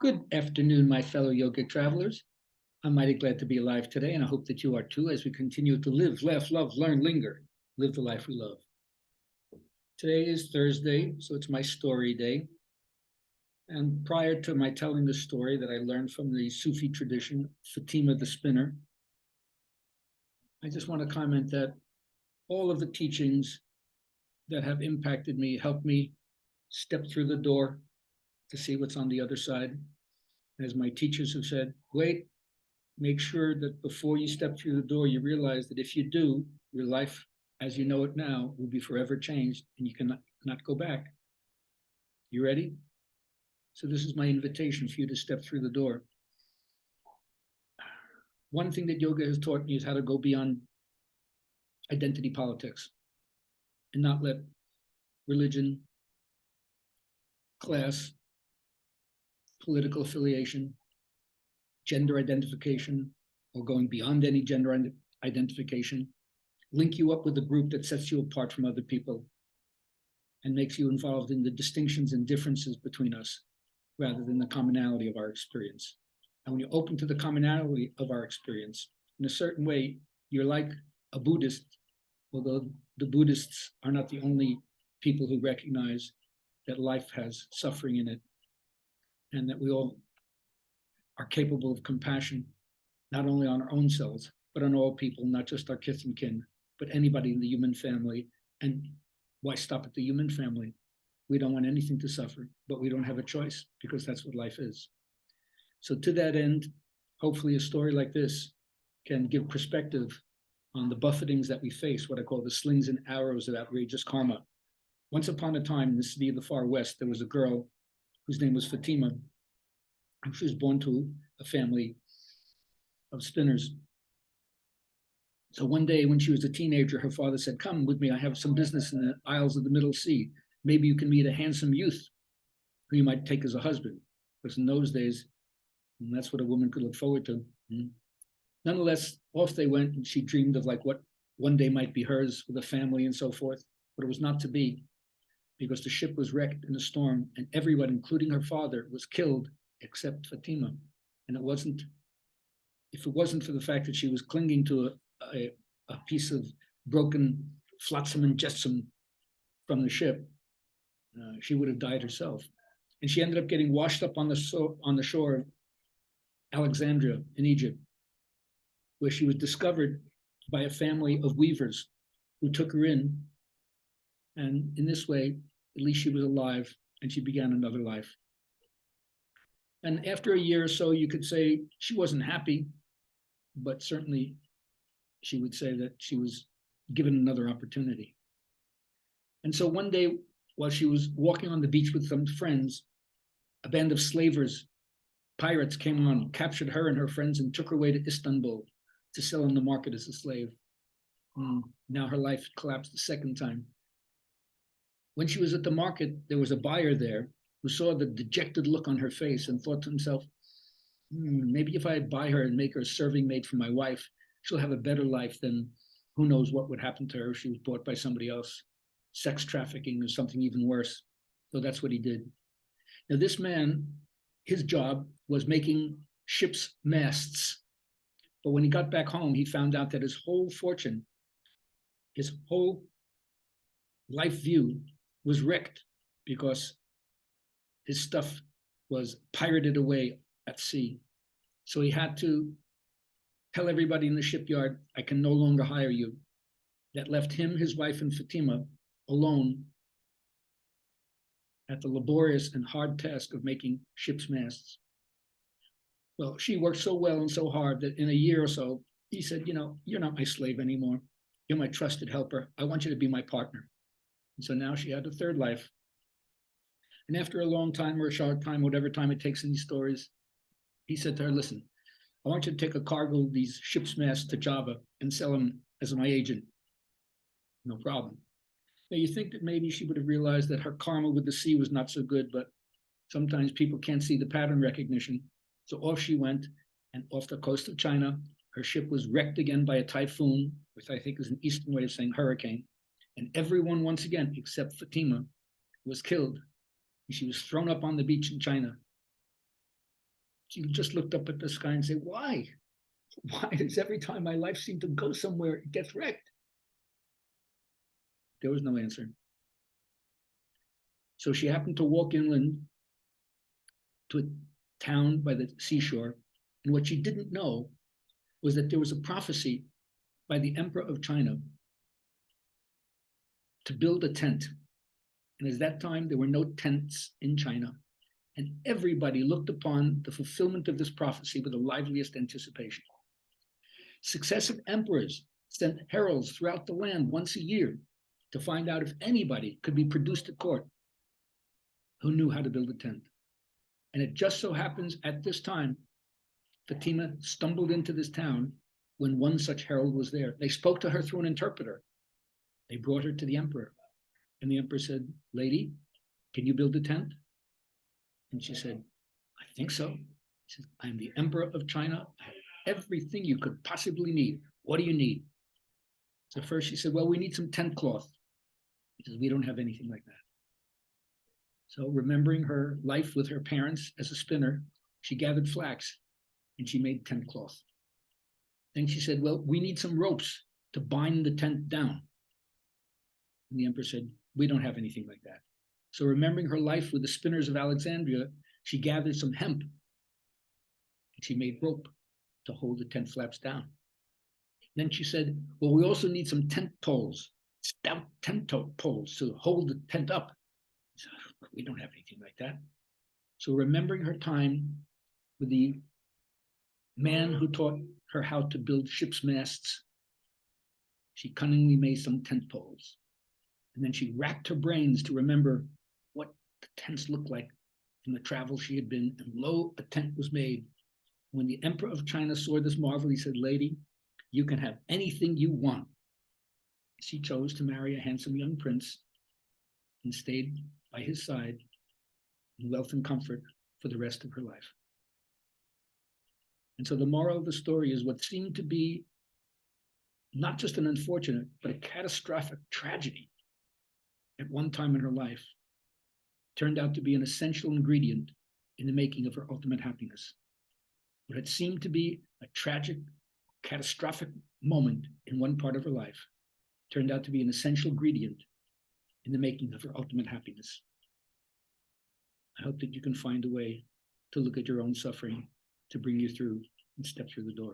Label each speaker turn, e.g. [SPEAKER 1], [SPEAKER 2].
[SPEAKER 1] Good afternoon, my fellow yogic travelers. I'm mighty glad to be alive today, and I hope that you are too as we continue to live, laugh, love, learn, linger, live the life we love. Today is Thursday, so it's my story day. And prior to my telling the story that I learned from the Sufi tradition, Fatima the Spinner, I just want to comment that all of the teachings that have impacted me helped me step through the door to see what's on the other side. As my teachers have said, wait, make sure that before you step through the door, you realize that if you do, your life as you know it now will be forever changed and you cannot go back. You ready? So this is my invitation for you to step through the door. One thing that yoga has taught me is how to go beyond identity politics and not let religion, class, political affiliation, gender identification, or going beyond any gender identification, link you up with a group that sets you apart from other people and makes you involved in the distinctions and differences between us rather than the commonality of our experience. And when you're open to the commonality of our experience, in a certain way, you're like a Buddhist, although the Buddhists are not the only people who recognize that life has suffering in it and that we all are capable of compassion, not only on our own selves, but on all people, not just our kith and kin, but anybody in the human family. And why stop at the human family? We don't want anything to suffer, but we don't have a choice because that's what life is. So to that end, hopefully a story like this can give perspective on the buffetings that we face, what I call the slings and arrows of outrageous karma. Once upon a time in the city of the far west, there was a girl whose name was Fatima. She was born to a family of spinners. So one day when she was a teenager, her father said, come with me, I have some business in the Isles of the Middle Sea. Maybe you can meet a handsome youth who you might take as a husband. Because in those days, that's what a woman could look forward to. Nonetheless, off they went, and she dreamed of like what one day might be hers with a family and so forth. But it was not to be, because the ship was wrecked in a storm, and everyone, including her father, was killed except Fatima. And if it wasn't for the fact that she was clinging to a piece of broken flotsam and jetsam from the ship, she would have died herself. And she ended up getting washed up on the shore of Alexandria in Egypt, where she was discovered by a family of weavers who took her in. And in this way, at least she was alive and she began another life. And after a year or so, you could say she wasn't happy, but certainly she would say that she was given another opportunity. And so one day, while she was walking on the beach with some friends, a band of slavers, pirates, came on, captured her and her friends, and took her away to Istanbul to sell in the market as a slave. Now her life collapsed a second time. When she was at the market, there was a buyer there who saw the dejected look on her face and thought to himself, maybe if I buy her and make her a serving maid for my wife, she'll have a better life than who knows what would happen to her if she was bought by somebody else, sex trafficking or something even worse. So that's what he did. Now this man, his job was making ships' masts. But when he got back home, he found out that his whole fortune, his whole life view was wrecked because his stuff was pirated away at sea. So he had to tell everybody in the shipyard, I can no longer hire you. That left him, his wife, and Fatima alone at the laborious and hard task of making ships' masts. Well, she worked so well and so hard that in a year or so, he said, you're not my slave anymore. You're my trusted helper. I want you to be my partner. And so now she had a third life. And after a long time or a short time, whatever time it takes in these stories, he said to her, listen, I want you to take a cargo of these ship's masts to Java and sell them as my agent. No problem. Now you think that maybe she would have realized that her karma with the sea was not so good, but sometimes people can't see the pattern recognition. So off she went, and off the coast of China, her ship was wrecked again by a typhoon, which I think is an Eastern way of saying hurricane. And everyone, once again, except Fatima, was killed. She was thrown up on the beach in China. She just looked up at the sky and said, why? Why does every time my life seem to go somewhere, it gets wrecked? There was no answer. So she happened to walk inland to a town by the seashore. And what she didn't know was that there was a prophecy by the Emperor of China to build a tent. And at that time, there were no tents in China. And everybody looked upon the fulfillment of this prophecy with the liveliest anticipation. Successive emperors sent heralds throughout the land once a year to find out if anybody could be produced at court who knew how to build a tent. And it just so happens at this time, Fatima stumbled into this town when one such herald was there. They spoke to her through an interpreter. They brought her to the emperor. And the emperor said, lady, can you build a tent? And she said, I think so. He said, I'm the emperor of China. I have everything you could possibly need. What do you need? So first she said, well, we need some tent cloth. He says, we don't have anything like that. So remembering her life with her parents as a spinner, she gathered flax and she made tent cloth. Then she said, well, we need some ropes to bind the tent down. And the emperor said, we don't have anything like that. So remembering her life with the spinners of Alexandria, she gathered some hemp and she made rope to hold the tent flaps down. Then she said, well, we also need some tent poles, stout tent poles to hold the tent up. So, we don't have anything like that. So remembering her time with the man who taught her how to build ship's masts, she cunningly made some tent poles. And then she racked her brains to remember what the tents looked like from the travel she had been. And lo, a tent was made. When the Emperor of China saw this marvel, he said, lady, you can have anything you want. She chose to marry a handsome young prince and stayed by his side in wealth and comfort for the rest of her life. And so the moral of the story is what seemed to be not just an unfortunate, but a catastrophic tragedy at one time in her life turned out to be an essential ingredient in the making of her ultimate happiness. What had seemed to be a tragic, catastrophic moment in one part of her life turned out to be an essential ingredient in the making of her ultimate happiness. I hope that you can find a way to look at your own suffering to bring you through and step through the door.